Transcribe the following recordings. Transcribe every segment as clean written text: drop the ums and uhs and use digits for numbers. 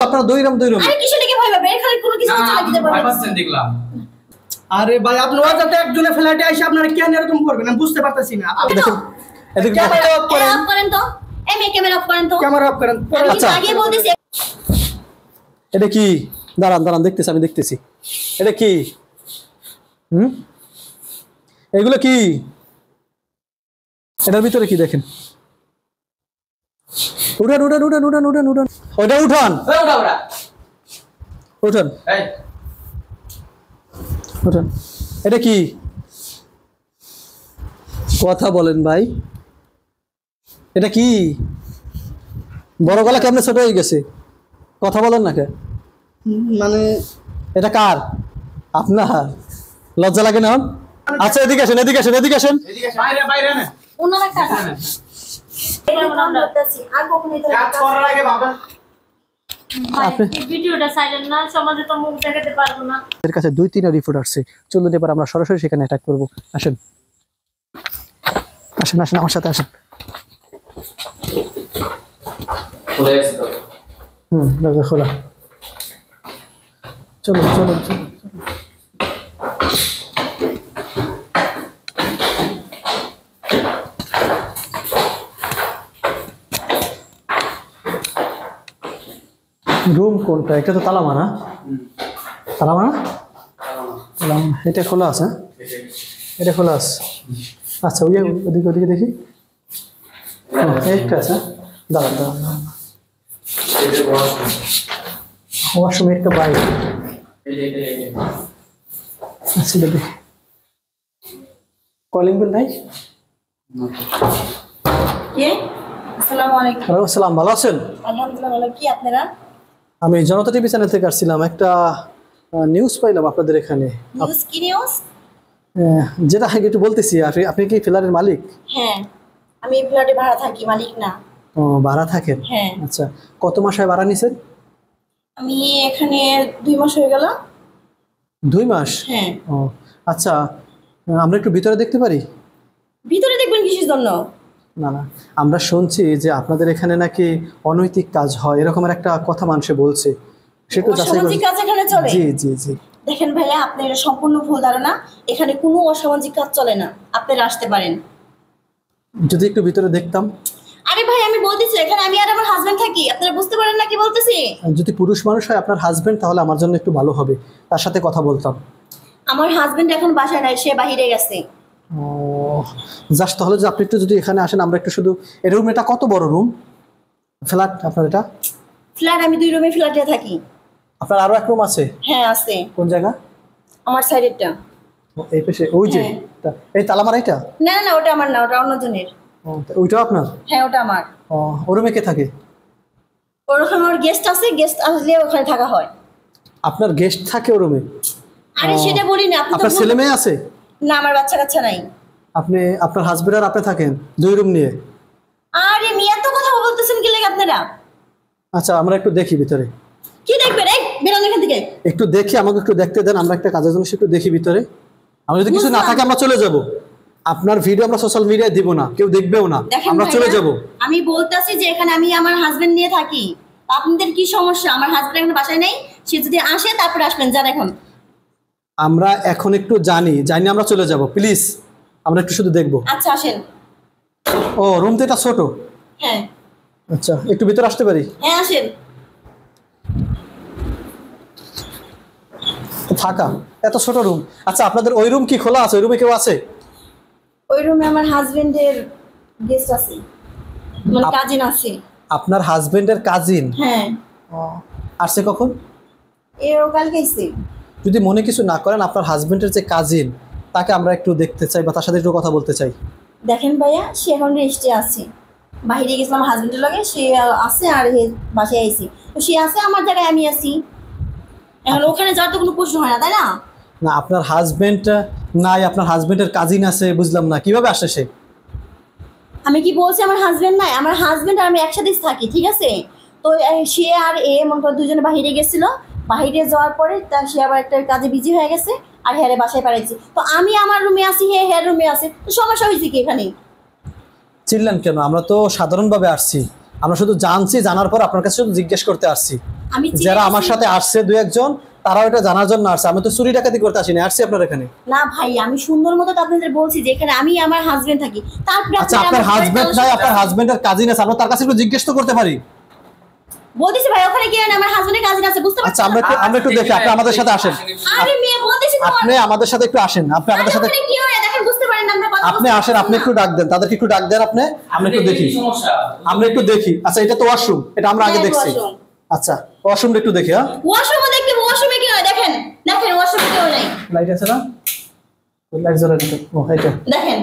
আপনারা দইরাম আরে কিছু নাকি ভয় পাবে খালি কোনো কিছু চলে দিতে পারবে ভয় পাচ্ছেন দেখলাম। আরে ভাই আপনি ওয়াজাতে একজনের ফ্ল্যাটে এসে আপনারা কেন এরকম করবেন আমি বুঝতে পারতেছি না। দেখেন এদিকে ক্যামেরা অফ করেন। অফ করেন তো ক্যামেরা অফ করেন তো ক্যামেরা অফ করেন। আচ্ছা আগে বলতেছি এটা কি দাঁড়ান দেখতেছি আমি দেখতেছি এটা কি এগুলো কি এটার ভিতরে কি দেখেন উঠান ওটা উঠান এটা কি কথা বলেন ভাই এটা কি বড় গলা কেমনে ছোট হয়ে গেছে কথা বলেন না কে মানে এটা কার আপনার লজ্জা লাগে না আচ্ছা এদিকে আসেন বাইরে না ওনারা কাটা এটা মনে হচ্ছে আর কখনোই তো কাজ করার আগে বাবা ভিডিওটা সাইলেন্ট না সমাজে তো মুখ দেখাতে পারবো না এর কাছে 2-3 রিপোর্ট আসছে চলুন এবার আমরা সরাসরি সেখানে অ্যাটাক করব আসেন আমার সাথে আসেন খুলে গেছে তো দরজা খোলা চলুন রুম কোনটা এটা তো তালা মারা এটা খোলা আছে এটা খোলা আছে আচ্ছা ওদিকে দেখি একটা আছে দাঁড়ান ওয়াশরুমে একটা বাইরে আচ্ছা দেখি কলিং বেল নাই কে আসসালামু আলাইকুম ওয়ালাইকুম আসসালাম ভালো আছেন আলহামদুলিল্লাহ ভালো কি আপনারা আমি জনতা টিভি চ্যানেল থেকে আসছিলাম একটা নিউজ পাইলাম আপনাদের এখানে নিউজ কি নিউজ যেটা আগে একটু বলতেছি আপনি কি ফ্ল্যাটের মালিক হ্যাঁ আমি ফ্ল্যাটে ভাড়া থাকি মালিক না ও ভাড়া থাকেন হ্যাঁ আচ্ছা কত মাসে ভাড়া নিছেন আমি এখানে 2 মাস হয়ে গেল 2 মাস হ্যাঁ ও আচ্ছা আমরা একটু ভিতরে দেখতে পারি ভিতরে দেখবেন কিসের জন্য না আমরা শুনছি যে আপনাদের এখানে নাকি অনৈতিক কাজ হয় এরকমের একটা কথা মানুষে বলছে সেটা যাচাই অসামাজিক কাজ এখানে চলে জি দেখেন ভাইয়া আপনি এটা সম্পূর্ণ ভুল ধারণা এখানে কোনো অসামাজিক কাজ চলে না আপনারা আসতে পারেন যদি একটু ভিতরে দেখতাম আরে ভাই আমি বলতেছি এখানে আমি আর আমার হাজবেন্ড থাকি আপনারা বুঝতে পারেন না কি বলতেছি যদি পুরুষ মানুষ হয় আপনার হাজবেন্ড তাহলে আমার জন্য একটু ভালো হবে তার সাথে কথা বলতাম আমার হাজবেন্ড এখন বাসায় নাই সে বাইরে গেছে ও জাস্ট তাহলে যে আপনি একটু যদি এখানে আসেন আমরা একটু শুধু এই রুম এটা কত বড় রুম ফ্ল্যাট আপনার এটা ফ্ল্যাট আমি 2 রুমে ফ্ল্যাটে থাকি আপনার আরো এক রুম আছে হ্যাঁ আছে কোন জায়গা আমার সাইডেরটা এই পাশে ওই যে এই তালামারা এটা না ওটা আমার না ওটা অন্যজনের ওইটাও আপনার হ্যাঁ ওটা আমার ও রুমে কে থাকে ওরকম আমার গেস্ট আছে গেস্ট আসলে ওখানে থাকা হয় আপনার গেস্ট থাকে ও রুমে আরে সেটা বলি না আপনি আপনার ছেলে মেয়ে আছে না আমার বাচ্চা কাচ্চা নাই আপনি আপনার হাজবেন্ড আর আপনি থাকেন 2 রুম নিয়ে আরে মিয়া তো কথা বলতেছেন কি লাগে আপনারা আচ্ছা আমরা একটু দেখি ভিতরে কি দেখবেন এই বেরোন এখান থেকে একটু দেখি আমাকে একটু দেখতে দেন আমরা একটা কাজের জন্য একটু দেখি ভিতরে আমরা যদি কিছু না থাকে আমরা চলে যাব আপনার ভিডিও আমরা সোশ্যাল মিডিয়ায় দিব না কেউ দেখবেও না আমরা চলে যাব আমি বলতাছি যে এখানে আমি আমার হাজবেন্ড নিয়ে থাকি আপনাদের কি সমস্যা আমার হাজবেন্ড এখন বাসায় নাই সে যদি আসে তারপর আসবেন যান এখন আমরা এখন একটু জানি আমরা চলে যাব প্লিজ আমরা একটু শুধু দেখব আচ্ছা আসেন ও রুম তো এটা ছোট হ্যাঁ আচ্ছা একটু ভিতরে আসতে পারি হ্যাঁ আসেন ফাঁকা এত ছোট রুম আচ্ছা আপনাদের ওই রুম কি খোলা আছে ওই রুমে কেউ আছে ওই রুমে আমার হাজবেন্ডের গেস্ট আছে মানে কাজিন আছে আপনার হাজবেন্ডের কাজিন হ্যাঁ আসছে কখন এও কালকে এসে যদি মনে কিছু না করেন আপনার হাজবেন্ডের যে কাজিন তাকে আমরা একটু দেখতে চাই বা তার সাথে একটু কথা বলতে চাই দেখেন ভাইয়া সে এখন রেস্টে আছে বাইরে গেছিলাম হাজবেন্ডের লগে সে আছে আর বাসায় আইছি তো সে আছে আমার জায়গায় আমি আছি এখন ওখানে যাওয়ার তো কোনো প্রশ্ন হয় না তাই না না আপনার হাজবেন্ড নাই আপনার হাজবেন্ডের কাজিন আছে বুঝলাম না কিভাবে আসে সে আমি কি বলছি আমার হাজবেন্ড নাই আমার হাজবেন্ড আর আমি একসাথে থাকি ঠিক আছে তো সে আর মনে করো দুজনে বাইরে গেছিল বাইরে যাওয়ার পরে সে আবার একটা কাজে বিজি হয়ে গেছে আর হেরে বাসায় পাঠাইছি তো আমি আমার রুমে আছি হের রুমে আছে তো সমস্যা হয়েছে কি এখানে চিল্লেন কেন আমরা তো সাধারণভাবে আসছি আমরা শুধু জানছি জানার পর আপনার কাছে শুধু জিজ্ঞেস করতে আসছি আমি চিনে যারা গেছি। আমার সাথে আসছে দুই একজন তারাও এটা জানার জন্য আসছে। আমি তো চুরি ডাকাতি করতে আসিনি, আসছি আপনার এখানে। না ভাই, আমি সুন্দর মতো তো আপনাদের বলছি যে এখানে আমি আমার হাজবেন্ড থাকি। তারপরে আচ্ছা, আপনারা আপনার আমার হাজবেন্ড বাড়িতে নাই, আসেন। আপনার হাজবেন্ডের কাজিন আছে, আমরা তার কাছে একটু জিজ্ঞেস তো করতে পারি। বলতেছি ভাই ওখানে কি হয় না, আমার হাজবেন্ডের কাজিন আছে, বুঝতে আচ্ছা, পারছেন? আমরা একটু দেখি, আপনি আমাদের সাথে আসেন। আরে মেয়ে বলতেছি তো আপনি আমাদের সাথে একটু আসেন, আপনি আমাদের সাথে ওখানে কি হয় না, দেখেন বুঝতে পারেন না, আমরা কথা আপনি বলতে আসেন, আপনি একটু ডাক দেন, তাদেরকে একটু ডাক দেন আপনি, আমরা একটু দেখি। সমস্যা আমরা একটু দেখি। আচ্ছা, এটা তো ওয়াশরুম, এটা আমরা আগে হ্যাঁ, দেখছি। washroom। আচ্ছা, ওয়াশরুমটা একটু দেখি। হ্যাঁ, ওয়াশরুমে দেখতে, ওয়াশরুমে কি হয় দেখেন, দেখেন ওয়াশরুমে কি হয় নাই, লাইট আছে না? লাইট জ্বলে না? ও, এইটা দেখেন।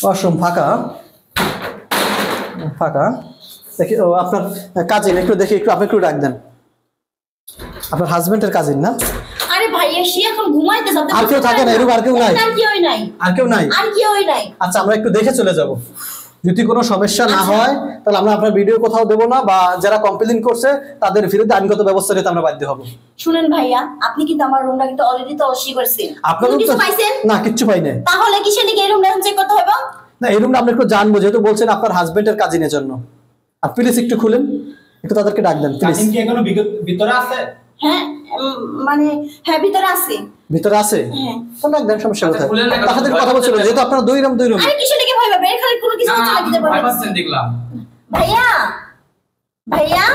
ওয়াশরুম ফাঁকা, ফাঁকা। দেখি, ও আপনার কাজিন, একটু দেখি, একটু আপনি একটু ডাক দেন। আপনার হাজবেন্ডের কাজিন না? আরে ভাই সে এখন ঘুমাইতে যাচ্ছে। আর কেউ থাকে না? এরকম আর কেউ নাই? আর কি হয় নাই, আর কেউ নাই? আর কি হয় নাই। আচ্ছা, আমরা একটু দেখে চলে যাব। যদি কোনো সমস্যা না হয় তাহলে আমরা আপনার ভিডিও কোথাও দেবো না, বা যারা কমপ্লেইন করছে তাদের বিরুদ্ধে আইনগত ব্যবস্থা নিতে আমরা বাধ্য হব। শুনেন ভাইয়া, আপনি কিন্তু আমার রুমটা কিন্তু অলরেডি তল্লাশি করছেন। আপনার কোনো room কিছু তো- পাইছেন? না, কিচ্ছু পাই নাই। তাহলে কিসের নাকি এই রুমটা চেক করতে হবে? না, এই রুমটা আমরা একটু জানবো, যেহেতু বলছেন আপনার হাজবেন্ডের কাজিনের জন্য। আর প্লিজ একটু খুলেন, একটু তাদেরকে ডাক দেন প্লিজ। কাজিন কি এখনো ভিতরে আছে? হ্যাঁ, মানে হ্যাঁ ভিতরে আছে। ভিতরে আছে? হ্যাঁ। তো ডাক দেন, সমস্যা আচ্ছা, কোথায়? খুলেন না, তার সাথে কথা বলছিল, যেহেতু আপনার দুই রুম। আরে কিসের নাকি ভয় পাবে? এখানে কোনো কিছু না, হচ্ছে নাকি? আপনি ভয় পাচ্ছেন দেখলাম। ভাইয়া, ভাইয়া,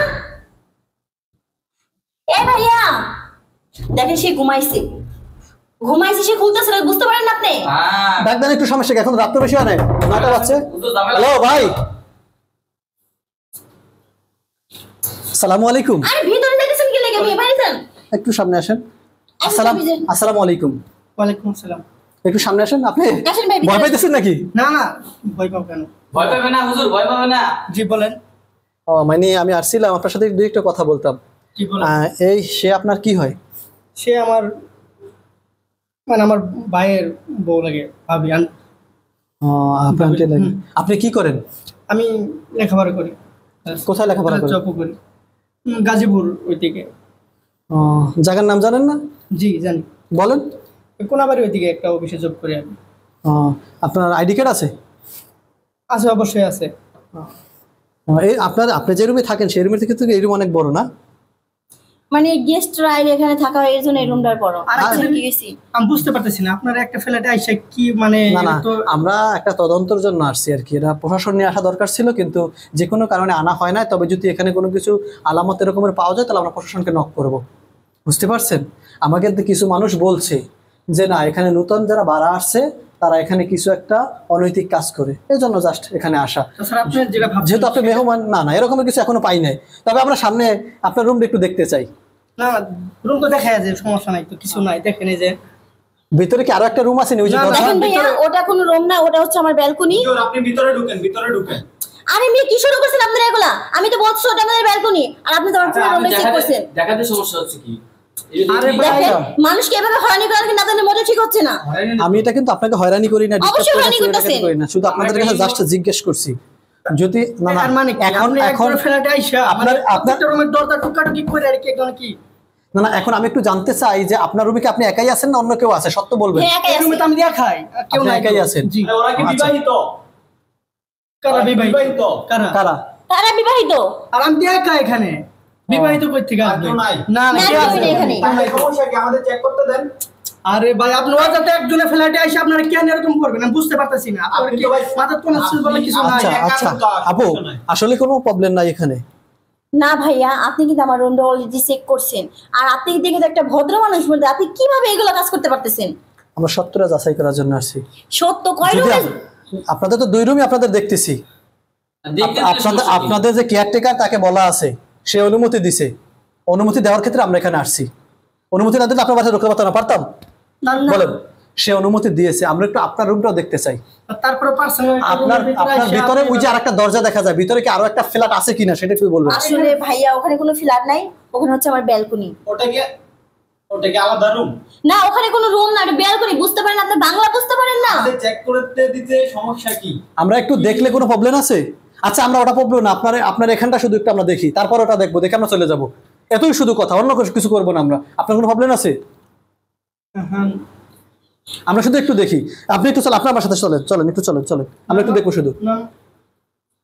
এ ভাইয়া, দেখেন সে ঘুমাইছে, সে খুলতেছে না, বুঝতে পারেন না আপনি? হ্যাঁ, ডাক দেন, একটু সমস্যা কি? এখন রাত্র বেশি হয় নাই, 9টা বাজছে। ও তো ঝামেলা। হ্যালো ভাই, আসসালামু আলাইকুম। আরে ভিতরে দেখেছেন কি লেগে? মেয়ে বাইরে যান। একটু সামনে আসেন। আসসালাম। আসসালামু আলাইকুম। ওয়ালাইকুম আসসালাম। একটু সামনে আসেন। আপনি আসেন ভাই, ভিতরে ভয় আসেন। পাইতেছেন নাকি? না না, ভয় পাও কেন? ভয় পাবে না হুজুর, ভয় পাবে না। জি বলেন। ও মানে আমি আসছিলাম আপনার সাথে দুই একটা কথা বলতাম। কি বলেন? এই সে আপনার কি হয়? সে আমার মানে আমার ভাইয়ের বউ লাগে, ভাবি। ও, আপনার আন্টি লাগে। আপনি কি করেন? আমি লেখাপড়া করি। কোথায় লেখাপড়া করেন? জব করি গাজীপুর ওই দিকে। ও, জায়গার নাম জানেন না? জি জানি। বলেন। কোনাবাড়ি ওই দিকে একটা অফিসে জব করি আমি। ও, আপনার আইডি কার্ড আছে? আছে, অবশ্যই আছে। এই আপনি যে রুমে থাকেন সেই রুমের থেকে তো এই রুম অনেক বড় না? মানে গেস্টরা আইলে এখানে থাকা হয়, এর জন্য এই রুমটার বড়। আর আচ্ছা, কি গেছি আমি বুঝতে পারতেছি না আপনার একটা ফ্ল্যাটে আইসা কি মানে না না, এটা তো আমরা একটা তদন্তের জন্য আসছি আর কি। এটা প্রশাসন নিয়ে আসা দরকার ছিল, কিন্তু যে কোনো কারণে আনা হয় না। তবে যদি এখানে কোনো কিছু আলামত এরকমের পাওয়া যায় তাহলে আমরা প্রশাসনকে নক করব। বুঝতে পারছেন? আমাকে তো কিছু মানুষ বলছে যে না, এখানে নতুন যারা ভাড়া আসছে তারা এখানে কিছু একটা অনৈতিক কাজ করে, এই জন্য জাস্ট এখানে আসা। স্যার আপনি যেটা ভাবছেন যেহেতু আপনি মেহমান, না না এরকমের কিছু এখনো পাই নাই। তবে আমরা সামনে আপনার রুমটা একটু দেখতে চাই। না, রুম তো দেখা যায়, সমস্যা নাই তো, কিছু নাই। দেখেন এই যে ভিতরে কি আরো একটা রুম আছে? ওই যে না, দরজা? দেখেন ভাইয়া, ওটা কোনো রুম না, ওটা হচ্ছে আমার ব্যালকনি। হুজুর আপনি ভিতরে ঢুকেন, ভিতরে ঢুকেন। আরে মেয়ে কি শুরু করছেন আপনারা এগুলা? আমি তো বলছি ওটা আমাদের ব্যালকনি, আর আপনি তো আমার পুরো রুমটা চেক করছেন। দেখাতে সমস্যা হচ্ছে কি? এই যে আরে দেখি- ভাই, দেখেন মানুষকে এভাবে হয়রানি করা কিন্তু আপনাদের মজা ঠিক হচ্ছে না। আমি এটা কিন্তু আপনাকে হয়রানি করি না, disturb অবশ্যই করি না, হয়রানি চুরি ডাকাতি করতেছেন। করি না, শুধু আপনাদের কাছে জাস্ট জিজ্ঞেস করছি। যদি না না আর মানে কি? এখন আপনি এখন একবার ফ্ল্যাটে আইসা আপনার- আপনার প্রত্যেকটা রুমের দরজা টুকাটুকি করে আর কি এখন কি? না না, এখন আমি একটু জানতে চাই যে আপনার রুমে কি আপনি একাই আছেন না অন্য কেউ আছে? সত্য বলবেন। হ্যাঁ, একাই এই রুমে আছে। তো আমি দেখাই কেউ আপনি নাই। একাই আছেন? জি। আরে ওরা কি আচ্ছা। বিবাহিত? কারা বিবাহিত? কারা? কারা? তারা বিবাহিত। আর আমি দেখা এখানে বিবাহিত কই থেকে আর আসবে? কেউ নাই? না না, না, কেউ কেউ আসবে নেই না। এখানে। তাহলে সমস্যা কি? আমাদের চেক করতে দেন। আরে ভাই, আপনি ওয়াজাতে একজনের ফ্ল্যাটে আইসা আপনারা কেন এরকম করবেন? আমি বুঝতে পারতেছি না। আপনার আপনি কি তো ভাই মাথার কোনো চুল বলে কিছু নাই? আচ্ছা একা আচ্ছা তো আপু, কিছু নাই। আসলে কোনো প্রবলেম নাই এখানে। না ভাইয়া, আপনি কিন্তু আমার রুমটা অলরেডি চেক করছেন, আর আপনি দেখে তো একটা ভদ্র মানুষ বলতে আপনি কিভাবে এগুলো কাজ করতে পারতেছেন? আমরা সত্যটা যাচাই করার জন্য আসছি। সত্য কয় যদি রুমে? আপনাদের তো দুই রুমই আপনাদের দেখতেছি। দেখতে দিলে আপনাদের সমস্যা কি? আপনাদের যে কেয়ারটেকার তাকে বলা আছে, সে অনুমতি দিছে। অনুমতি দেওয়ার ক্ষেত্রে আমরা এখানে আসছি। অনুমতি না দিলে আপনার বাসায় ঢুকতে পারতাম না? পারতাম? না, না। বলেন। সে অনুমতি দিয়েছে, আমরা একটু আপনার রুমটাও দেখতে চাই। তারপরে পার্সোনাল আপনার ভিতরে ওই যে আরেকটা দরজা দেখা যায়, ভিতরে কি আরো একটা ফ্ল্যাট আছে কিনা সেটা একটু বলবেন। আসলে ভাইয়া ওখানে কোনো ফ্ল্যাট নাই, ওখানে হচ্ছে আমার ব্যালকনি। ওটা কি আলাদা রুম? না, ওখানে কোনো রুম না, এটা ব্যালকনি। বুঝতে পারেন আপনি? বাংলা বুঝতে পারেন না? আমাদের চেক করতে দিতে সমস্যা কি? আমরা একটু দেখলে কোনো প্রবলেম আছে? আচ্ছা, আমরা ওটা প্রবলেম না, আপনার এখানটা শুধু একটু আমরা দেখি, তারপর ওটা দেখবো, দেখে আমরা চলে যাবো। এতই শুধু কথা, অন্য কিছু করবো না আমরা। আপনার কোনো প্রবলেম আছে? আমরা শুধু একটু দেখি। আপনি একটু চলেন, আপনার আমার সাথে চলেন, চলেন একটু, চলেন আমরা একটু দেখবো শুধু। না,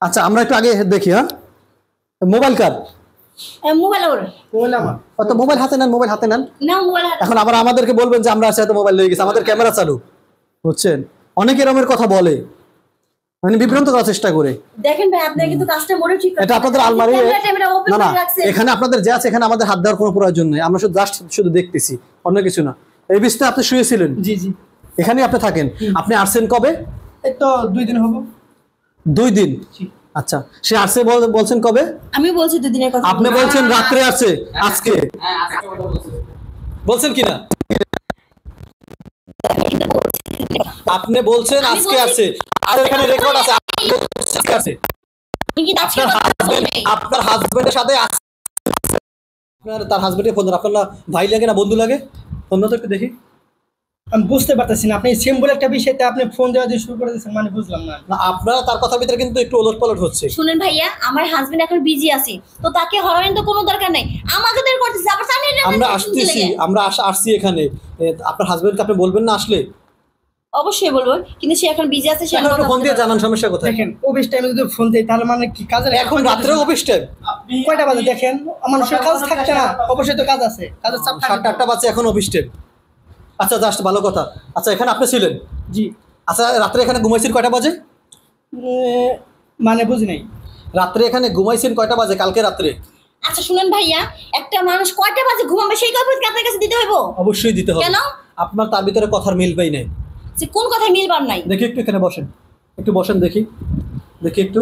আচ্ছা, আমরা একটু আগে দেখি। হ্যাঁ, মোবাইল কার? মোবাইল ওর মোবাইল আমার। তো মোবাইল হাতে নেন, মোবাইল হাতে নেন। না মোবাইল এখন আবার আমাদেরকে বলবেন যে আমরা আছে এত মোবাইল লয়ে গেছি, আমাদের ক্যামেরা চালু, বুঝছেন? অনেক এরকমের কথা বলে, মানে বিভ্রান্ত করার চেষ্টা করে। দেখেন ভাই আপনারা কিন্তু কাজটা মোড়ে ঠিক এটা আপনাদের আলমারি, না না, এখানে আপনাদের যে আছে এখানে আমাদের হাত দেওয়ার কোনো প্রয়োজন নেই, আমরা শুধু জাস্ট শুধু দেখতেছি, অন্য কিছু না। এই বিছনায় আপনি শুয়েছিলেন, জি জি, এখানেই আপনি থাকেন। আপনি আসছেন কবে? এই তো 2 দিন হবো। 2 দিন। আচ্ছা, সে আসছে বলছেন কবে? আমি বলছি 2 দিনের কথা। আপনি বলছেন রাত্রে আসছে, আজকে হ্যাঁ আজকে কথা বলছি। বলছেন কিনা? আপনি বলছেন আজকে আছে, আর এখানে রেকর্ড আছে আজকে আছে। আপনি কি আজকে আপনার হাজবেন্ডের সাথে আপনার তার হাজবেন্ডের ফোন, আপনার ভাই লাগে না বন্ধু লাগে? ফোন তো একটু দেখি। আমি বুঝতে পারতেছি না, আপনি সিম্পল একটা বিষয়তে আপনি ফোন দেওয়া দিয়ে শুরু করে দিয়েছেন, মানে বুঝলাম না। না, আপনারা তার কথার ভিতরে কিন্তু একটু ওলটপালট হচ্ছে। শুনেন ভাইয়া, আমার হাজবেন্ড এখন বিজি আছে, তো তাকে হরানোর তো কোনো দরকার নাই, আমাকে দের করতেছে। আবার জানেন আমরা আসতেছি, আমরা আসছি এখানে। আপনার হাজবেন্ডকে আপনি বলবেন না আসলে? অবশ্যই বলবো, কিন্তু সে এখন বিজি আছে, সে এখন একটু ফোন দিয়ে জানান সমস্যা কোথায়। দেখেন অফিস টাইমে যদি ফোন দেই তাহলে মানে কি কাজের এখন রাত্রে অফিস টাইম আপনি কয়টা বাজে দেখেন, মানুষের কাজ থাকছে না, অবশ্যই তো কাজ আছে, কাজের চাপ 7টা বাজে, এখন অফিস টাইম। আচ্ছা জাস্ট ভালো কথা। আচ্ছা এখানে আপনি ছিলেন? জি। আচ্ছা রাত্রে এখানে ঘুমাইছেন কয়টা বাজে? মানে বুঝি নাই। রাত্রে এখানে ঘুমাইছেন কয়টা বাজে কালকে রাত্রে? আচ্ছা শুনেন ভাইয়া, একটা মানুষ কয়টা বাজে ঘুমাবে সেই কথা কি আপনার কাছে দিতে হইব? অবশ্যই দিতে হবে। কেন? আপনার তার ভিতরে কথার মিল পাই নাই। যে কোন কথায় মিলবার নাই? দেখি একটু এখানে বসেন, একটু বসেন দেখি, দেখি একটু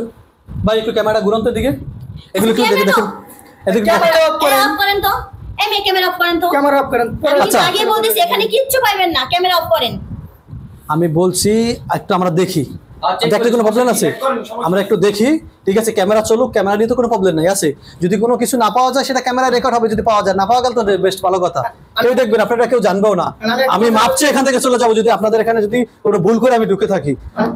ভাই, একটু ক্যামেরা ঘুরান তো দিকে, এগুলো একটু দেখে দেখেন এদিকে। ক্যামেরা অফ করেন, অফ করেন তো, এই ক্যামেরা অফ করেন তো। ক্যামেরা অফ করেন। আমি আচ্ছা। আগে বলতেছি এখানে কিচ্ছু পাইবেন না, ক্যামেরা অফ করেন। আমি বলছি একটু আমরা দেখি, আচ্ছা, দেখতে কোনো প্রবলেম আছে? check করেন, সমস্যা আমরা একটু দেখি, ঠিক আছে? ক্যামেরা চলুক, ক্যামেরা নিয়ে তো কোনো প্রবলেম নাই আছে। যদি কোনো কিছু না পাওয়া যায় সেটা ক্যামেরা রেকর্ড হবে, যদি পাওয়া যায়, না পাওয়া গেল তো বেস্ট, ভালো কথা। কেউ দেখবেন, আপনারা কেউ জানবেও না। আমি মাপছি এখান থেকে চলে যাবো যদি আপনাদের এখানে যদি কোনো ভুল করে আমি ঢুকে থাকি।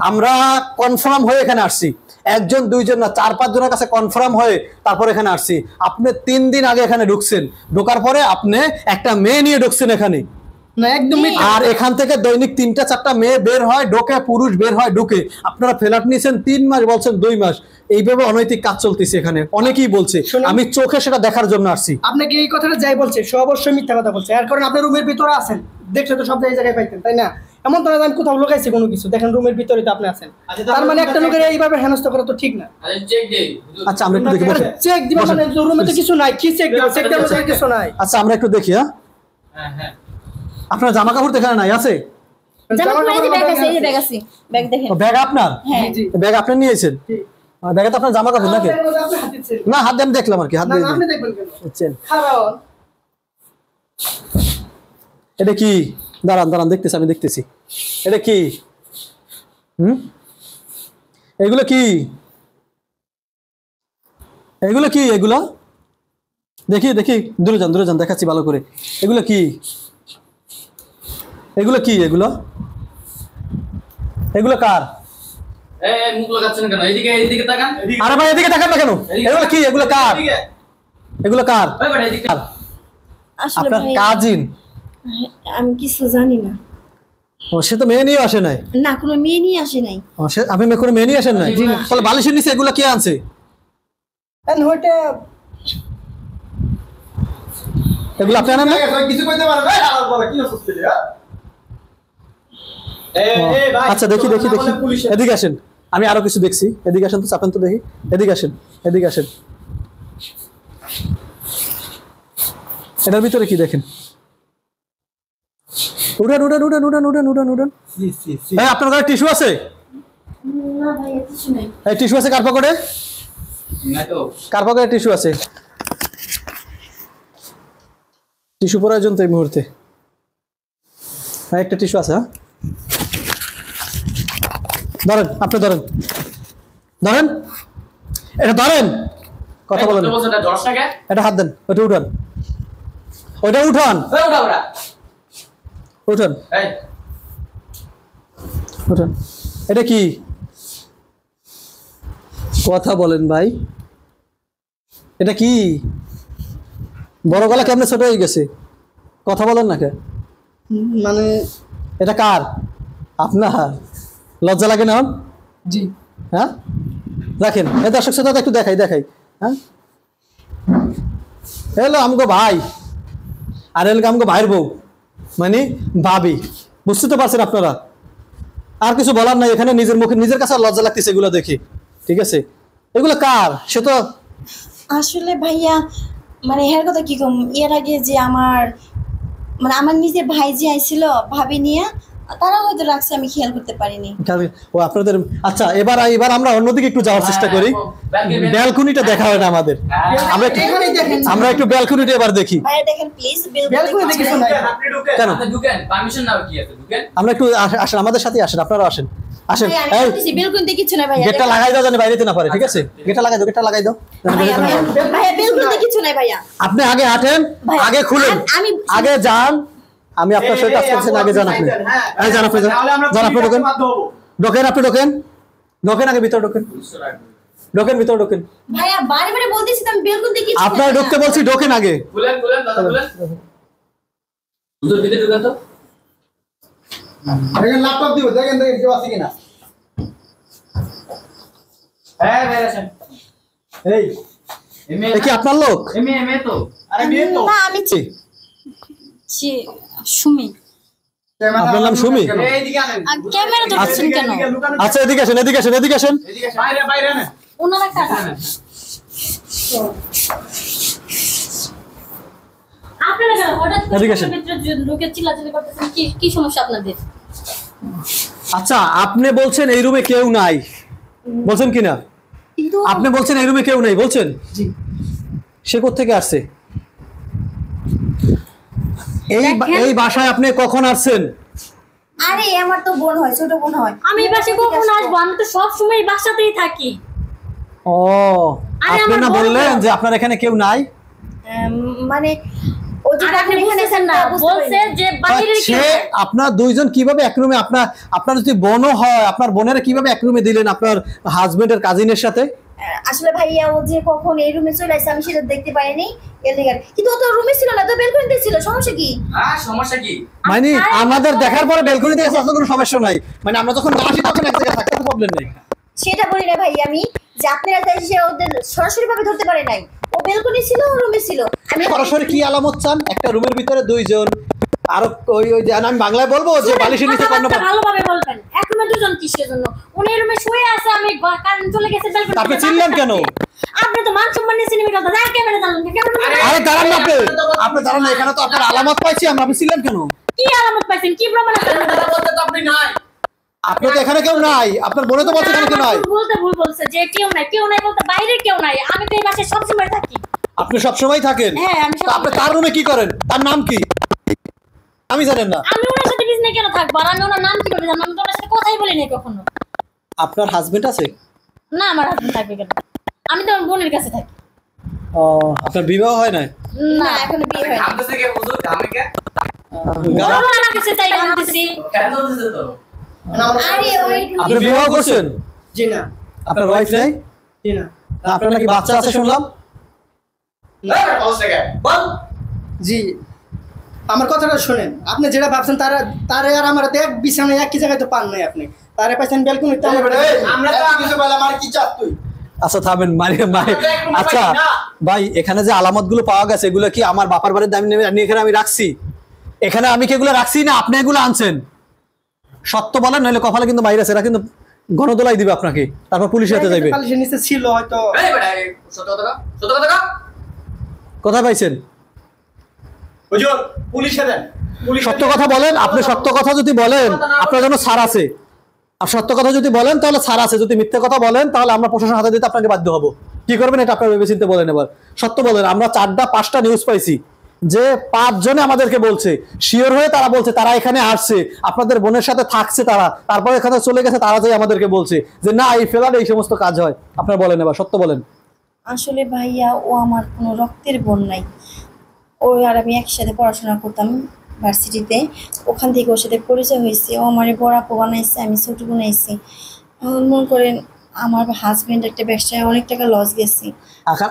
আমরা কনফার্ম হয়ে এখানে আসছি, 1 2 জন না 4 5 জনের কাছে কনফার্ম হয়ে তারপর এখানে আসছি। আপনি 3 দিন আগে এখানে ঢুকছেন, ঢোকার পরে আপনি একটা মেয়ে নিয়ে ঢুকছেন এখানে, না একদম মিথ্যা। আর এখান থেকে দৈনিক 3টা 4টা মেয়ে বের হয় ঢোকে, পুরুষ বের হয় ঢোকে। আপনারা ফ্ল্যাট নিয়েছেন 3 মাস, বলছেন 2 মাস, এইভাবে অনৈতিক কাজ চলতেছে এখানে। অনেকেই বলছে, শুনুন। আমি চোখে সেটা দেখার জন্য আসছি। আপনাকে এই কথাটা যাই বলছে সে অবশ্যই মিথ্যা কথা বলছে, এর কারণ আপনি রুমের ভিতরে আছেন, দেখলে তো সব জায়গায় পাইতেন, তাই না? এমন তো না যে আমি কোথাও লুকাইছি কোনো কিছু, দেখেন রুমের ভিতরে তো আপনি আছেন। আচ্ছা, তার মানে একটা লোকের এইভাবে হেনস্থা করা তো ঠিক না। আরে চেক দেই। আচ্ছা আমরা একটু দেখি, বসেন। চেক দিবেন মানে রুমে তো কিছু নাই, কি চেক দিবেন? চেক দেওয়ার মতো কিছু নাই। আচ্ছা আমরা একটু দেখি। হ্যাঁ, হ্যাঁ হ্যাঁ আপনার জামা কাপড় দেখানো নাই আছে? জামা জামা পরে কাপড় ব্যাগ আছে, এই যে আছে। ব্যাগ আছে, ব্যাগ দেখেন। ব্যাগ আপনার? হ্যাঁ জি। ব্যাগ আপনি নিয়েছেন? জি। ব্যাগে তো আপনার জামা কাপড় নাকি? আপনার মধ্যে আপনি হাত দিচ্ছেন। না, হাত দিয়ে আমি দেখলাম আর কি, হাত না দিয়ে না, আপনি দেখবেন কেন? বুঝছেন। খারাপ। এটা কি? দাঁড়ান দাঁড়ান, দেখতেছি, আমি দেখতেছি। এটা কি? এগুলো কি? এগুলো কি? এগুলো দেখি দেখি, দূরে যান দূরে যান, দেখাচ্ছি ভালো করে। এগুলো কি? এগুলো কি? এগুলো এগুলো কার? এই মুখ লাগাচ্ছেন কেন? এইদিকে তাকান। আরে ভাই এদিকে তাকান না কেন? এগুলো কি? এগুলো কার? এদিকে। এগুলো কার? ওই বেটা এদিকে। কার? আসলে আপনার ভাই কাজিন? আমি কিছু জানি না। ও, সে তো মেয়ে নিয়ে আসে নাই। না, কোনো মেয়ে নিয়ে আসে নাই। ও, সে আপনি কোনো মেয়ে নিয়ে আসেন নাই? তাহলে বালিশের নিচে এগুলো কে আনছে? এন্ড হইটা এগুলো আপনি আনেন না? কিছু কইতে পারবে? আর বলে কি হচ্ছে রে? এই ভাই। আচ্ছা দেখি দেখি দেখি, পুলিশ। এদিকে আসেন, আমি আরো কিছু দেখছি। এদিকে আসেন তো, চাপেন তো দেখি। এদিকে আসেন, এদিকে আসেন। এটার ভিতরে কি দেখেন? উড়ান উড়ান উড়ান উড়ান উড়ান উড়ান উড়ান। সি সি সি। এই আপনার কাছে টিস্যু আছে? না ভাই কিছু নাই। এই টিস্যু আছে কার পকেটে? না তো। কার পকেটে টিস্যু আছে? টিস্যু প্রয়োজন তো এই মুহূর্তে। হ্যাঁ একটা টিস্যু আছে। হ্যাঁ ধরেন, আপনি ধরেন, ধরেন, এটা ধরেন, কথা বলেন। বলছ না দশ টাকা? এটা হাত দেন, ওটা উঠান, ওটা উঠান, এই ওটা ওরা। উঠান, এই উঠান। এটা কি? কথা বলেন ভাই, এটা কি? বড় গলা কেমনে ছোট হয়ে গেছে? কথা বলেন না কে? মানে এটা কার? আপনার লজ্জা লাগে না? জি হ্যাঁ রাখেন। এই দর্শক শ্রোতা একটু দেখাই দেখাই। হ্যাঁ হলো আমগো ভাই আর এলাকা আমগো ভাইয়ের বউ মানে ভাবি, বুঝতে তো পারছেন আপনারা। আর কিছু বলার নাই, এখানে নিজের মুখে নিজের কাছে আর লজ্জা লাগতেছে এগুলো দেখি। ঠিক আছে, এগুলো কার? সে তো আসলে ভাইয়া মানে এর কথা কি কম, এর আগে যে আমার নিজের ভাই যে আইছিল ভাবি নিয়ে, তারা হয়তো রাখছে, আমি খেয়াল করতে পারিনি। ও আপনাদের আচ্ছা, এবার আমরা অন্যদিকে একটু যাওয়ার চেষ্টা করি। ব্যালকনিটা দেখা হয় না আমাদের, আমরা একটু ব্যালকনিটা এবার দেখি। ভাইয়া দেখেন প্লিজ, ব্যালকনি দেখি শোনা কেন ঢুকেন, পারমিশন নাও কি আছে, ঢুকেন। আমরা একটু আসেন, আমাদের সাথে আসেন, আপনারাও আসেন। আসেন, এই বেলকুনিতে কিছু নাই ভাইয়া, গেটটা লাগাই দাও, জানি বাইরে যেতে না পারে। ঠিক আছে, গেটটা লাগাই দাও, গেটটা লাগাই দাও। ভাইয়া বেলকুনিতে কিছু নাই ভাইয়া। আপনি আগে হাঁটেন, আগে খুলেন, আগে যান। আমি আপনার সাথে কাজ করছেন, আগে যান আপনি। এই যান আপনি, যান আপনি, ঢোকেন ঢোকেন, আপনি ঢোকেন, ঢোকেন আগে ভিতরে ঢোকেন, ঢোকেন ভিতরে ঢোকেন। ভাইয়া বারে বারে বলতেছি তো আমি বেলকুনিতে কিছু নাই। আপনার ঢুকতে বলছি, ঢোকেন আগে। খুলেন খুলেন দাদা, খুলেন। দুধের ভিতরে ঢুকেন তো। ল্যাপটপ দিব, দেখেন দেখেন কেউ আছে কিনা। হ্যাঁ ভাই আসেন। এই এ কি আপনার লোক? এমএ তো। আরে মেয়ে তো না আমি সুমি। আপনার নাম সুমি? এইদিকে আনেন। ক্যামেরা ধরছেন কেন? আচ্ছা এদিকে আসেন, এদিকে আসেন, এদিকে আসেন। এদিকে আসেন। বাইরে বাইরে আনেন। ওনারা কারা? আপনারা কেন হঠাৎ করে এদিকে আসেন। ভিতরে ঢুকে চিল্লাচিল্লি করতেছেন? কি কি সমস্যা আপনাদের? আচ্ছা, আপনি বলছেন এই রুমে কেউ নাই, বলছেন কিনা? কিন্তু আপনি বলছেন এই রুমে কেউ নাই, বলছেন। সে কোত্থেকে আসছে? এই বাসায় আপনি কখন আসছেন? আরে আমার তো বোন হয়, ছোট বোন হয়। আমি এই বাসায় কখন আসবো? আমি তো সব সময় এই বাসাতেই থাকি। ও, আপনি না বললেন যে আপনার এখানে কেউ নাই? মানে ও যে আপনি বুঝতেছেন না, বলছে যে বাইরে সে আপনার দুইজন কিভাবে এক রুমে, আপনার যদি বোনও হয়, আপনার বোনেরা কিভাবে এক রুমে দিলেন আপনার হাজবেন্ডের কাজিনের সাথে? আসলে ভাইয়া ও যে কখন এই রুমে চলে আসছে আমি সেটা দেখতে পাইনি, এর লেগে। কিন্তু ও তো রুমে ছিল না, তো বেলকনিতে ছিল, সমস্যা কি? হ্যাঁ সমস্যা কি? মানে আমাদের দেখার পরে বেলকনিতে এসে কোনো সমস্যা নাই, মানে আমরা যখন না আসি তখন এক জায়গায় থাকতে প্রবলেম নেই। সেটা বলি না ভাই আমি, যে আপনারা তাই সে ওদের সরাসরি ভাবে ধরতে পারে নাই। ও বেলকনি ছিল, ও রুমে ছিল। আমি সরাসরি কি আলামত চান? একটা রুমের ভিতরে দুইজন, আর ওই আমি বাংলায় বলবো যে বালিশের নিচে কর্ণ। ভালোভাবে বলবেন, এখন দুজন কিসের জন্য? উনি রুমে শুয়ে আছে, আমি কারেন্ট চলে গেছে বেলকনি। আপনি চিনলেন কেন? আপনি তো মান সম্মান নিয়ে সিনেমা কথা যার ক্যামেরা চালান কেন? আরে দাঁড়ান না, আপনি দাঁড়ান না, এখানে তো আপনার আলামত পাইছি আমরা, আপনি ছিলেন কেন? কি আলামত পাইছেন? কি প্রমাণ আছে? দাদা বলতে তো আপনি নাই। আপনি তো এখানে কেউ নাই, আপনার বোনে তো বলছে এখানে কেউ নাই। বলতে ভুল বলছে যে কেউ নাই, কেউ নাই বলতে বাইরে কেউ নাই। আমি তো এই বাসায় সবসময় থাকি। আপনি সবসময় থাকেন? হ্যাঁ আমি তো আপনি তার রুমে কি করেন? তার নাম কি আমি জানেন না? আমি ওনার সাথে বিজনে কেন থাকবো? আর আমি ওনার নাম কি করে জানবো? আমি তো ওনার সাথে কথাই বলি নাই কখনো। আপনার হাজবেন্ড আছে? না, আমার হাজবেন্ড থাকবে কেন? আমি তো আমার বোনের কাছে থাকি। ও, আপনার বিবাহ হয় নাই? না, এখনো বিয়ে হয়নি। ঘামতেছে কে হুজুর? ঘামে কে? বলো না আমার কাছে তাই ঘামতেছি। কেন হচ্ছে তো? আরে ওই আপনি বিবাহ করছেন? জি না, আপনার ওয়াইফ নাই? জি না। আপনার নাকি বাচ্চা আছে শুনলাম? এই বলছে কে? বল। জি, আমার কথাটা শুনেন। আপনি যেটা ভাবছেন তারে আর আমার এক বিছানায় একই জায়গায় তো পান নাই আপনি। তারে পাইছেন ব্যালকনিতে, আমরা তো কিছু বলে আমার কি চাপ তুই? আচ্ছা থামেন, আচ্ছা ভাই, এখানে যে আলামত গুলো পাওয়া গেছে এগুলো কি আমার বাপার বাড়ির দামি নেমে এখানে আমি রাখছি? এখানে আমি কি এগুলো রাখছি না আপনি এগুলো আনছেন? সত্য বলেন, নইলে কপালে কিন্তু বাইরে আছে, এরা কিন্তু গণদোলাই দিবে আপনাকে, তারপর পুলিশের হাতে যাইবে। বালিশের নিচে ছিল হয়তো। এই বেটা, এই সত্য কথা কা? সত্য কথা কা? কোথায় পাইছেন? হুজুর পুলিশে দেন, পুলিশ সত্য কথা বলেন। আপনি সত্য কথা যদি বলেন আপনার জন্য ছাড় আছে, আর সত্য কথা যদি বলেন তাহলে ছাড় আছে। যদি মিথ্যে কথা বলেন তাহলে আমরা প্রশাসন হাতে দিতে আপনাকে বাধ্য হব। কি করবেন এটা আপনার ভেবে চিন্তে বলেন। এবার সত্য বলেন। আমরা 4টা-5টা নিউজ পাইছি যে 5 জনে আমাদেরকে বলছে, শিওর হয়ে তারা বলছে তারা এখানে আসছে, আপনাদের বোনের সাথে থাকছে তারা, তারপরে এখানে চলে গেছে, তারা যাই আমাদেরকে বলছে যে না এই ফেলার এই সমস্ত কাজ হয়। আপনারা বলেন, এবার সত্য বলেন। আসলে ভাইয়া ও আমার কোনো রক্তের বোন নাই। ও আর আমি একসাথে পড়াশোনা করতাম ভার্সিটিতে, ওখান থেকে ওর সাথে পরিচয় হয়েছে। ও আমার বড় আপু বানাইছে, আমি ছোট বানাইছি। মনে করেন আমার হাজবেন্ড একটা ব্যবসায় অনেক টাকা লস গেছে।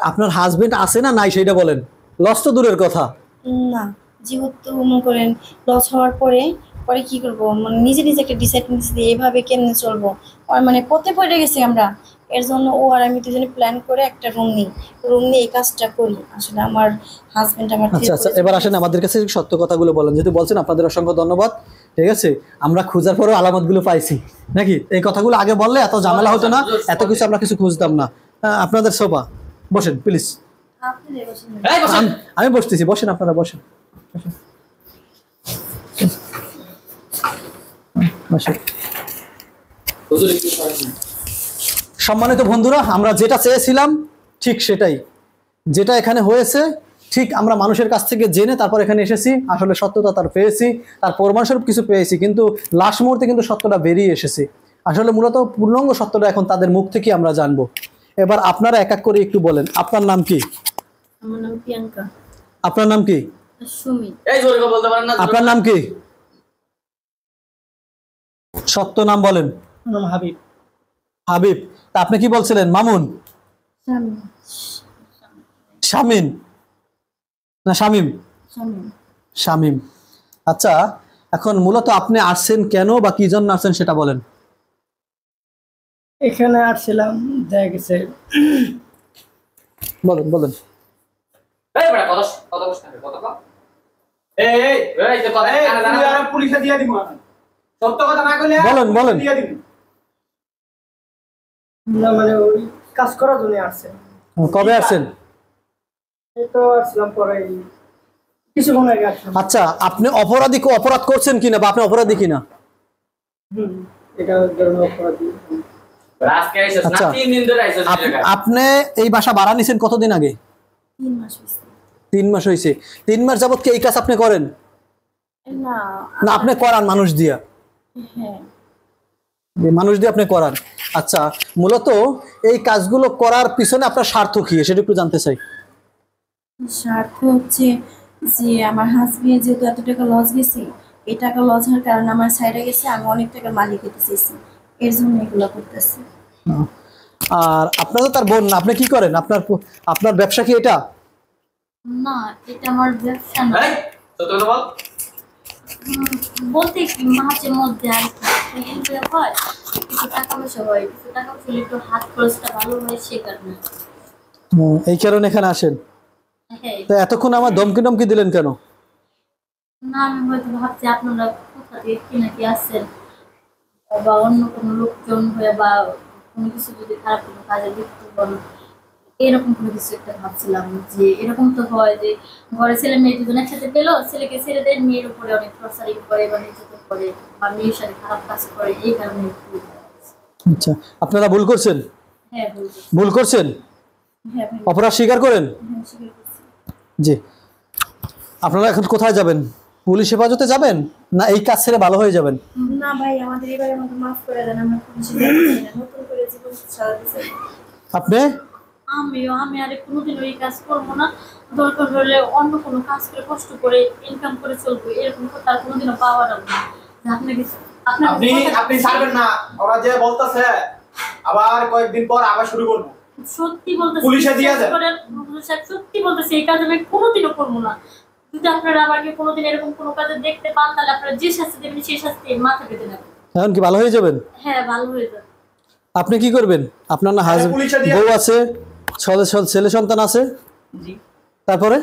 আপনার হাজবেন্ড আছে না নাই সেটা বলেন। লস তো দূরের কথা। না, যেহেতু মনে করেন লস হওয়ার পরে পরে কি করবো, মানে নিজে নিজে একটা ডিসাইড নিয়েছি যে এভাবে কেমনে চলবো। আর মানে পথে পড়ে গেছি আমরা, এর জন্য ও আর আমি দুজনে প্ল্যান করে একটা রুম নিয়ে এই কাজটা করি। আসলে আমার হাজবেন্ড আমার আচ্ছা আচ্ছা, এবার আসেন আমাদের কাছে সত্য কথাগুলো বলেন। যেহেতু বলছেন আপনাদের অসংখ্য ধন্যবাদ, ঠিক আছে। আমরা খোঁজার পরেও আলামতগুলো পাইছি নাকি? এই কথাগুলো আগে বললে এত ঝামেলা হতো না, এত কিছু আমরা কিছু খুঁজতাম না। আপনাদের সোফা বসেন প্লিজ। আপনি বসেন। এই বসেন। আমি বসতেছি, বসেন আপনারা বসেন। বসেন। হুজুর একটু সরেন। সম্মানিত বন্ধুরা, আমরা যেটা চেয়েছিলাম ঠিক সেটাই, যেটা এখানে হয়েছে ঠিক আমরা মানুষের কাছ থেকে জেনে তারপর এখানে এসেছি। আসলে সত্যতা তার পেয়েছি, তার প্রমাণস্বরূপ কিছু পেয়েছি, কিন্তু লাস্ট মুহূর্তে কিন্তু সত্যটা বেরিয়ে এসেছে। আসলে মূলত পূর্ণাঙ্গ সত্যটা এখন তাদের মুখ থেকে আমরা জানবো। এবার আপনারা এক এক করে একটু বলেন, আপনার নাম কি? আমার নাম প্রিয়াঙ্কা। আপনার নাম কি? সুমি। এই জোরে করে বলতে পারেন না? আপনার নাম কি? সত্য নাম বলেন। আমার নাম হাবিব। হাবিব। তা আপনি কি বলছিলেন? মামুন, শামিন না শামিম? শামিম। আচ্ছা, এখন মূলত আপনি আসছেন কেন বা কি জন্য আসছেন সেটা বলেন। এখানে আসছিলাম, দেখা গেছে বলেন বলেন। এই বেটা কথা কথা বস না, কথা কও। এই এই এই যে কথা এই, কানে তুই জানা। আর পুলিশে দিয়ে দিব এখন। সত্য কথা না কইলে বলেন, বলেন। দিয়ে দিবি। না মানে ওই কাজ করার জন্য আসছে। কবে আসছেন? এই তো আসছিলাম পরে কিছুক্ষণ আগে আসলাম। আচ্ছা, আপনি অপরাধ করছেন কিনা বা আপনি অপরাধী কিনা? এটা ধরনের অপরাধী। আজকে আইছস না? আচ্ছা। 3 দিন ধরে আইছস এই জায়গায়। আপনি এই বাসা ভাড়া নিছেন কতদিন আগে? 3 মাস হয়েছে। 3 মাস হয়েছে। 3 মাস যাবত কি এই কাজ আপনি করেন না। না আপনি করান মানুষ দিয়া? হ্যাঁ। মানুষ দিয়ে আপনি করান। আচ্ছা, মূলত এই কাজগুলো করার পিছনে আপনার স্বার্থ কি সেটা একটু জানতে চাই। স্বার্থ হচ্ছে যে আমার হাজবেন্ড যেহেতু এত টাকা লস গেছে, এই টাকা লস হওয়ার কারণে আমার সাইডে গেছে, আমি অনেক টাকার মালিক হতে চেয়েছি, এর জন্য এগুলো করতেছি। আর আপনার তো তার বোন না, আপনি কি করেন? আপনার ব্যবসা কি এটা? না, এটা আমার ব্যবসা না। এই সত্য কথা বল। বলতে কি মাঝে মধ্যে আর কি হয়, কিছু টাকা পয়সা হয়, কিছু টাকা পয়সা একটু হাত খরচটা ভালো হয় সে কারণে। এই কারণে এখানে আসেন। হ্যাঁ। তো এতক্ষণ আমার ধমকি দিলেন কেন? না, আমি হয়তো ভাবছি আপনারা কোথা থেকে কি নাকি আসছেন, বা অন্য কোনো লোকজন হয়ে বা কোনো কিছু যদি খারাপ কোনো কাজে লিপ্ত হন, এরকম কোনো কিছু একটা ভাবছিলাম। যে এরকম তো হয় যে ঘরে ছেলে মেয়ে দুজন একসাথে পেলো, ছেলেকে ছেড়ে দেয়, মেয়ের উপরে অনেক টর্চারিং করে বা নির্যাতন করে বা মেয়ের সাথে খারাপ কাজ করে, এই কারণে একটু। আচ্ছা, আপনারা ভুল করছেন? হ্যাঁ বলছি। ভুল করছেন? হ্যাঁ ভাই। অপরাধ স্বীকার করেন? হ্যাঁ, স্বীকার করছি। জি। আপনারা এখন কোথায় যাবেন? পুলিশ হেফাজতে যাবেন না এই কাজ ছেড়ে ভালো হয়ে যাবেন? না ভাই, আমাদের এবারে মতো মাফ করে দেন, আমরা পুলিশে যাচ্ছি না, নতুন করে জীবন সাজাতে চাই। আপনি? আমি আর কোনোদিন ওই কাজ করবো না, দরকার হলে অন্য কোনো কাজ করে কষ্ট করে ইনকাম করে চলবো, এরকম তো তার কোনোদিনও পাওয়া যাবে না। আপনাকে আপনি ছাড়বেন না, ওরা যে বলতেছে আবার কয়েকদিন পর আবার শুরু করব। সত্যি বলতেছি, পুলিশে দিয়ে দেন। সত্যি বলতেছি, এই কাজ আমি কোনোদিনও করবো না। যদি আপনারা আমাকে কোনোদিন এরকম কোনো কাজে দেখতে পান, তাহলে আপনারা যে শাস্তি দেবেন সেই শাস্তি মাথা পেতে নেবেন। এখন কি ভালো হয়ে যাবেন? হ্যাঁ, ভালো হয়ে যাবে। আপনি কি করবেন? আপনার না পুলিশে দিয়ে- বউ আছে, ছেলে সন্তান আছে, জি। তারপরে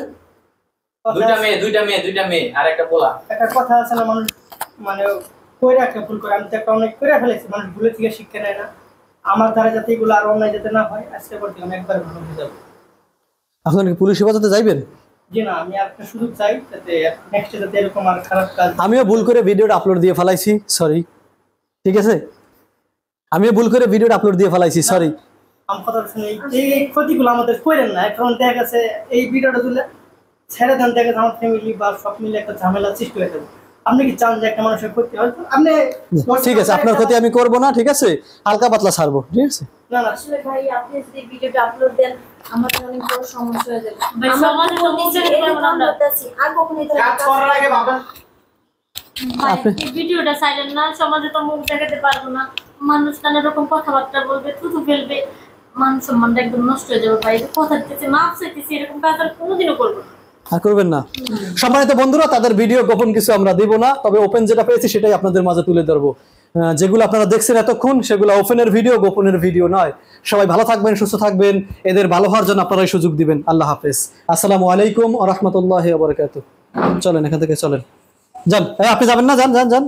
দুইটা মেয়ে আর একটা পোলা। একটা কথা আছে না, মানুষ মানে কই রাখে ভুল করে। আমি তো একটা অনেক করে ফেলেছি, মানুষ ভুলে থেকে শিক্ষা নেয় না। আমার দ্বারা যাতে এগুলো আর অন্যায় যাতে না হয়, আজকে পর থেকে আমি একবার ভালো হয়ে যাবো। এখন কি পুলিশ হেফাজতে যাইবেন? জি না, আমি আর একটা সুযোগ চাই যাতে নেক্সটে যাতে এরকম আর খারাপ কাজ। আমিও ভুল করে ভিডিওটা আপলোড দিয়ে ফেলাইছি, সরি, ঠিক আছে? আমিও ভুল করে ভিডিওটা আপলোড দিয়ে ফেলাইছি, সরি। আমার কথা শুনে এই ক্ষতিগুলো আমাদের করেন না। এখন দেখা গেছে এই ভিডিওটা তুলে ছেড়ে দেন, দেখা গেছে আমার ফ্যামিলি বা সব মিলে একটা ঝামেলা সৃষ্টি হয়ে যাবে। আপনি কি চান যে একটা মানুষের ক্ষতি হয়? আপনি ঠিক আছে, আপনার ক্ষতি আমি করব না, ঠিক আছে? হালকা পাতলা ছাড়বো, ঠিক আছে? না না, আসলে ভাই, আপনি যদি ভিডিওটা আপলোড দেন, আমাদের অনেক বড় সমস্যা হয়ে যাবে। ভাই, আমরা সমাজে তো বলতেছি, মুখে এরকম আমরা করতেছি, আর কখনোই তো কাজ করার আগে ভাবেন। ভাই, আপনি- এই ভিডিওটা সাইলেন্ট না, সমাজে তো মুখ দেখাতে পারবো না, মানুষ নানা রকম কথাবার্তা বলবে, থুতু ফেলবে, মান সম্মানটা একদম নষ্ট হয়ে যাবে। ভাই, কথা দিতেছি, মাফ চাইতেছি, এরকম কাজ আর কোনোদিনও করবো না। আর করবেন না। সম্মানিত বন্ধুরা, তাদের ভিডিও গোপন কিছু আমরা দিব না, তবে ওপেন যেটা পেয়েছি সেটাই আপনাদের মাঝে তুলে ধরবো। যেগুলো আপনারা দেখছেন এতক্ষণ সেগুলো ওপেনের ভিডিও, গোপনের ভিডিও নয়। সবাই ভালো থাকবেন, সুস্থ থাকবেন, এদের ভালো হওয়ার জন্য আপনারাই সুযোগ দিবেন। আল্লাহ হাফেজ। আসসালামু আলাইকুম ওয়া রাহমাতুল্লাহি ওয়া বারাকাতুহু। চলেন এখান থেকে চলেন, যান। আপনি যাবেন না? যান যান যান।